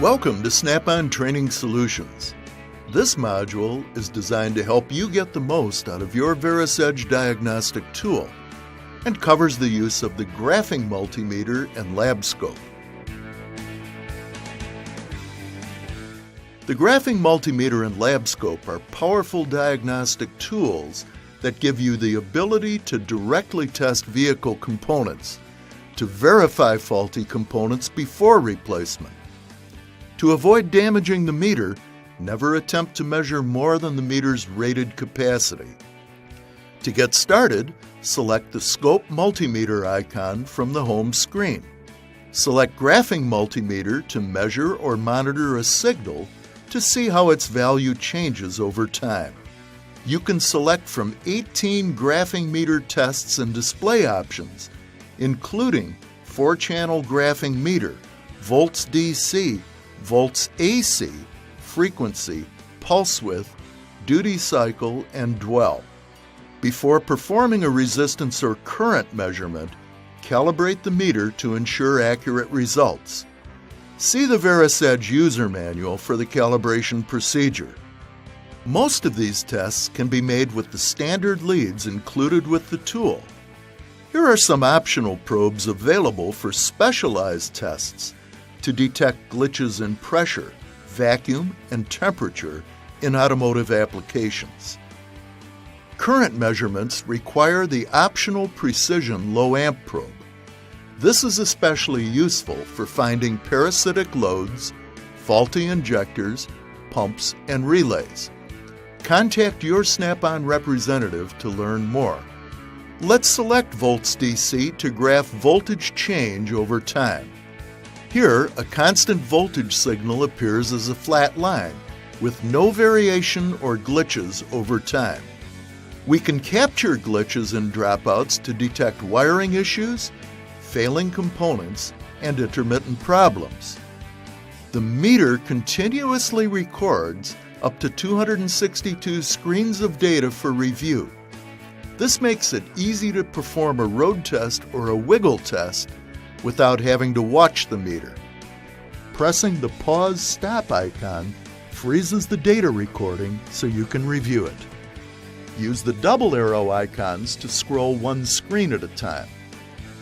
Welcome to Snap-on Training Solutions. This module is designed to help you get the most out of your VERUS Edge diagnostic tool and covers the use of the graphing multimeter and lab scope. The graphing multimeter and lab scope are powerful diagnostic tools that give you the ability to directly test vehicle components, to verify faulty components before replacement. To avoid damaging the meter, never attempt to measure more than the meter's rated capacity. To get started, select the Scope Multimeter icon from the home screen. Select Graphing Multimeter to measure or monitor a signal to see how its value changes over time. You can select from 18 graphing meter tests and display options, including 4-channel graphing meter, volts DC, volts AC, frequency, pulse width, duty cycle, and dwell. Before performing a resistance or current measurement, calibrate the meter to ensure accurate results. See the VERUS Edge user manual for the calibration procedure. Most of these tests can be made with the standard leads included with the tool. Here are some optional probes available for specialized tests to detect glitches in pressure, vacuum, and temperature in automotive applications. Current measurements require the optional precision low amp probe. This is especially useful for finding parasitic loads, faulty injectors, pumps, and relays. Contact your Snap-on representative to learn more. Let's select volts DC to graph voltage change over time. Here, a constant voltage signal appears as a flat line, with no variation or glitches over time. We can capture glitches and dropouts to detect wiring issues, failing components, and intermittent problems. The meter continuously records up to 262 screens of data for review. This makes it easy to perform a road test or a wiggle test without having to watch the meter. Pressing the pause stop icon freezes the data recording so you can review it. Use the double arrow icons to scroll one screen at a time.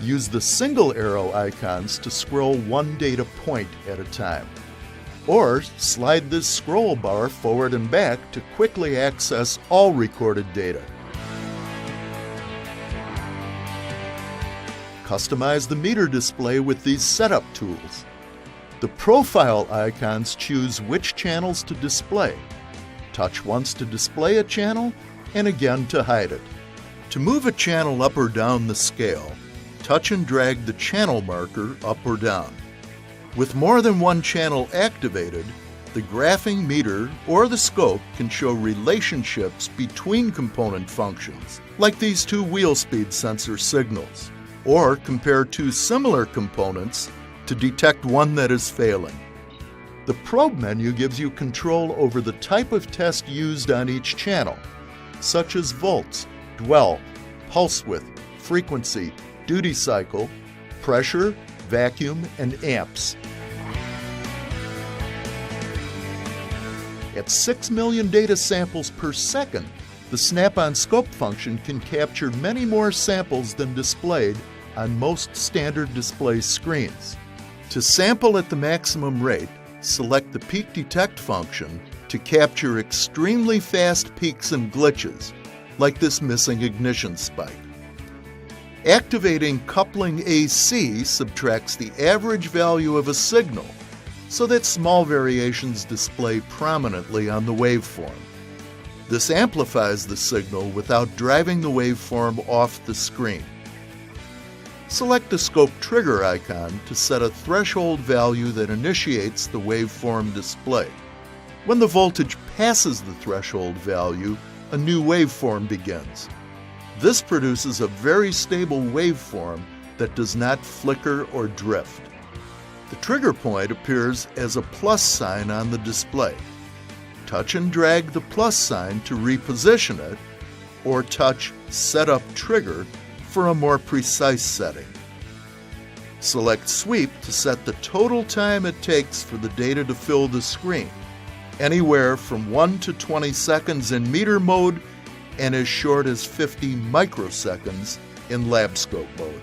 Use the single arrow icons to scroll one data point at a time. Or slide this scroll bar forward and back to quickly access all recorded data. Customize the meter display with these setup tools. The profile icons choose which channels to display. Touch once to display a channel and again to hide it. To move a channel up or down the scale, touch and drag the channel marker up or down. With more than one channel activated, the graphing meter or the scope can show relationships between component functions, like these two wheel speed sensor signals, or compare two similar components to detect one that is failing. The probe menu gives you control over the type of test used on each channel, such as volts, dwell, pulse width, frequency, duty cycle, pressure, vacuum, and amps. At 6 million data samples per second, the Snap-on Scope function can capture many more samples than displayed on most standard display screens. To sample at the maximum rate, select the Peak Detect function to capture extremely fast peaks and glitches, like this missing ignition spike. Activating coupling AC subtracts the average value of a signal so that small variations display prominently on the waveform. This amplifies the signal without driving the waveform off the screen. Select the Scope Trigger icon to set a threshold value that initiates the waveform display. When the voltage passes the threshold value, a new waveform begins. This produces a very stable waveform that does not flicker or drift. The trigger point appears as a plus sign on the display. Touch and drag the plus sign to reposition it, or touch Set Up Trigger for a more precise setting. Select Sweep to set the total time it takes for the data to fill the screen, anywhere from 1 to 20 seconds in meter mode and as short as 50 microseconds in LabScope mode.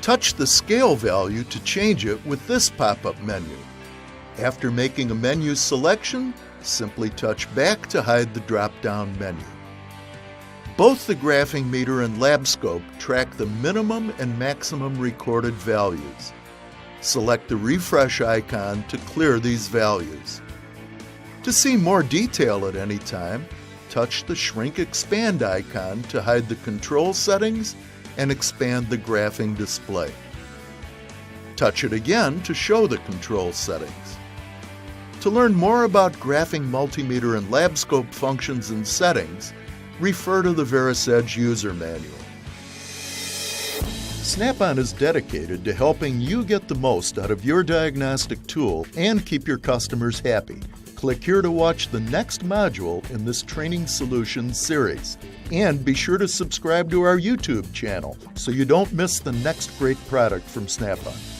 Touch the scale value to change it with this pop-up menu. After making a menu selection, simply touch back to hide the drop-down menu. Both the graphing meter and LabScope track the minimum and maximum recorded values. Select the refresh icon to clear these values. To see more detail at any time, touch the Shrink Expand icon to hide the control settings and expand the graphing display. Touch it again to show the control settings. To learn more about graphing multimeter and LabScope functions and settings, refer to the VERUS Edge user manual. Snap-on is dedicated to helping you get the most out of your diagnostic tool and keep your customers happy. Click here to watch the next module in this Training Solutions series. And be sure to subscribe to our YouTube channel so you don't miss the next great product from Snap-on.